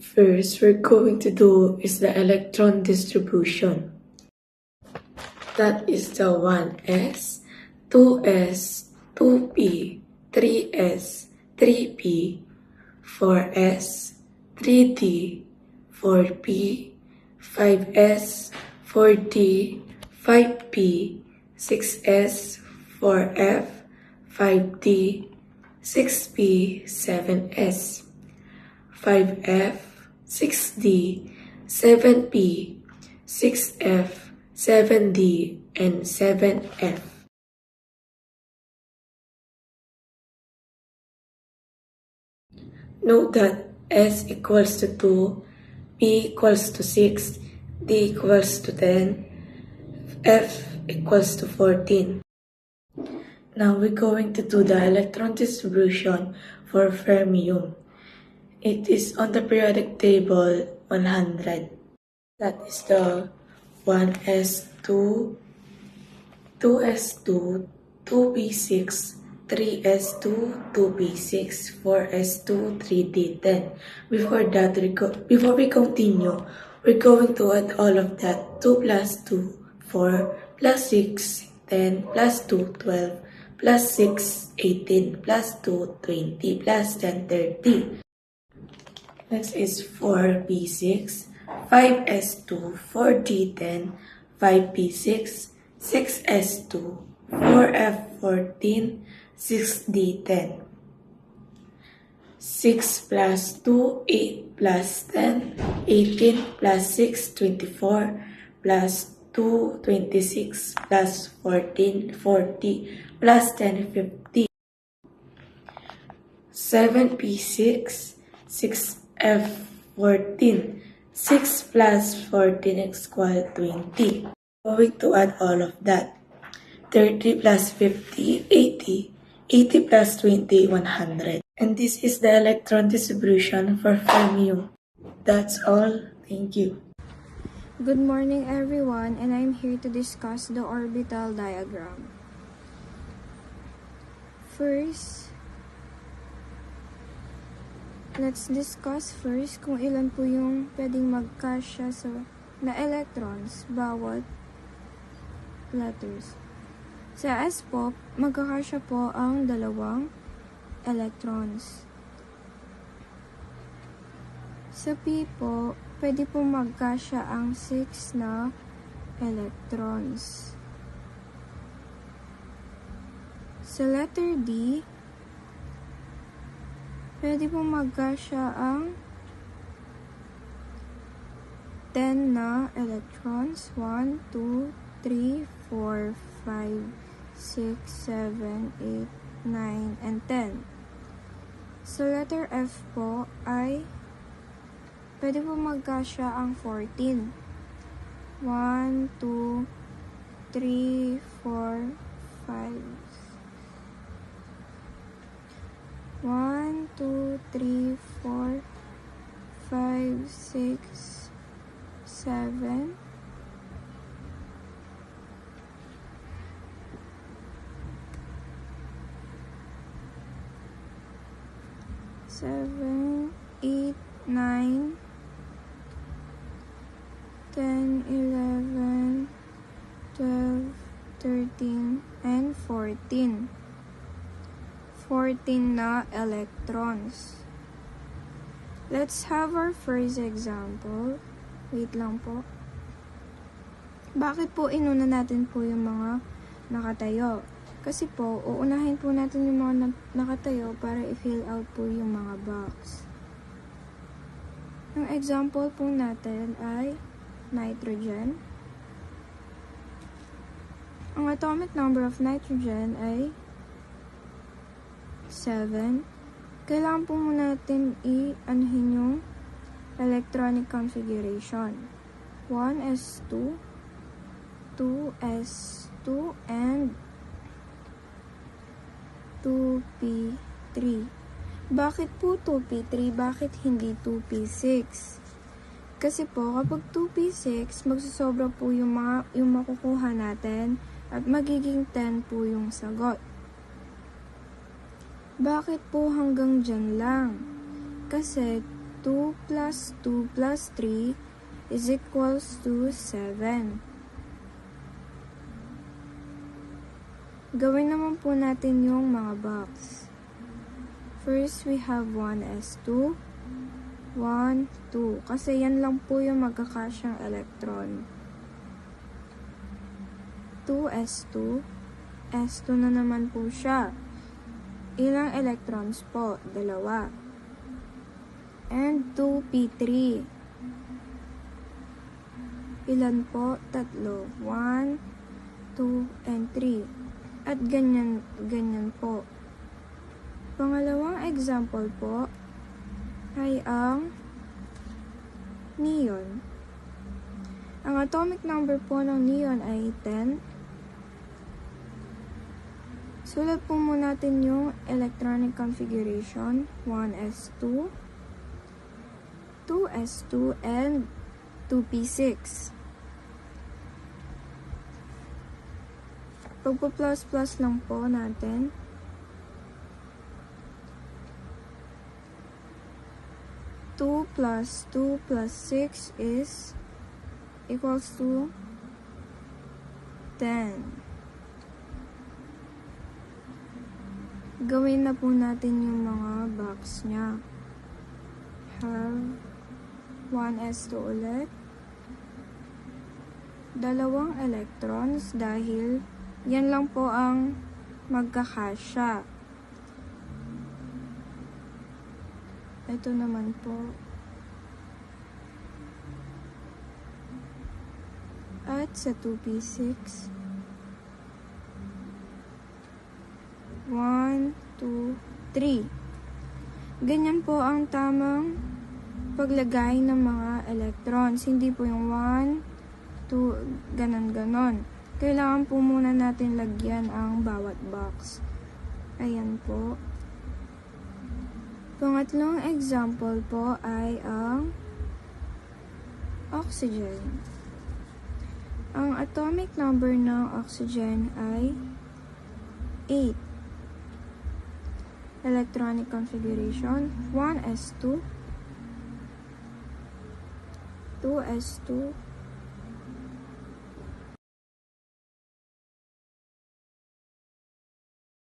First, we're going to do is the electron distribution. That is the 1s, 2s, 2p, 3s, 3p, 4s, 3d, 4p, 5s, 4d, 5p, 6s, 4f, 5d, 6p, 7s, 5f, 6d, 7p, 6f, 7d, and 7f. Note that S equals to 2, P equals to 6, D equals to 10, F equals to 14. Now we're going to do the electron distribution for fermium. It is on the periodic table 100. That is the 1s2, 2s2, 2p6, 3s2, 2p6, 4s2, 3d10. Before we continue, we're going to add all of that. 2 plus 2, 4, plus 6, 10, plus 2, 12, plus 6, 18, plus 2, 20, plus 10, 30. Next is 4p6, 5s2, 4d10, 5p6, 6s2, 4f14, 6d10. 6 plus 2, 8 plus 10, 18 plus 6, 24, plus 2, 26, plus 14, 40, plus 10, 50. 7p6, 6f14, 6 plus 14 is equal 20. Going to add all of that. 30 plus 50, 80. 80 plus 20, 100. And this is the electron distribution for fermium. That's all. Thank you. Good morning everyone, and I'm here to discuss the orbital diagram. First, let's discuss first kung ilan po yung pwedeng magkasya na electrons bawat letters. Sa S po, magkakasya po ang dalawang electrons. Sa P po, pwede po magkasya ang 6 na electrons. Sa letter D, pwede po magkasya ang 10 na electrons. 1, 2, 3, 4, 5, 6, 7, 8, 9, and 10. Sa letter F po ay pwede po magkasya ang 14. 1, 2, 3, 4, 5. 1, 2, 3, 4, 5, 6, 7, 7, 8, 9, 10, 11, 12, 13, and 14. 14 na electrons. Let's have our first example. Wait lang po. Bakit po inuna natin po yung mga nakatayo? Kasi po, uunahin po natin yung mga nakatayo para i-fill out po yung mga box. Ang example po natin ay nitrogen. Ang atomic number of nitrogen ay 7. Kailangan po muna natin i-anhin yung electronic configuration. 1s2, 2s2, and 2p3. Bakit po 2p3? Bakit hindi 2p6? Kasi po, kapag 2p6, magsusobra po yung makukuha natin at magiging 10 po yung sagot. Bakit po hanggang dyan lang? Kasi 2 plus 2 plus 3 is equals to 7. Gawin naman po natin yung mga box. First, we have 1s2, 1, 2. Kasi yan lang po yung magkakasyang electron. 2s2, s2 na naman po siya. Ilang electrons po? 2. And 2p3. Ilan po? 3. 1, 2, and 3. At ganyan po. Pangalawang example po ay ang neon. Ang atomic number po ng neon ay 10. Sulat po muna natin yung electronic configuration. 1s2, 2s2, and 2p6. Pagpo-plus-plus lang po natin. Two plus 6 is equals to 10. Gawin na po natin yung mga box niya. Have 1s2 ulit. 2 electrons dahil yan lang po ang magkakasya. Ito naman po. At sa 2p6, 1, 2, 3. Ganyan po ang tamang paglagay ng mga electrons. Hindi po yung 1, 2, ganon-ganon. Kailangan po muna natin lagyan ang bawat box. Ayan po. Pangatlong example po ay ang oxygen. Ang atomic number ng oxygen ay 8. Electronic configuration, 1s2, 2s2,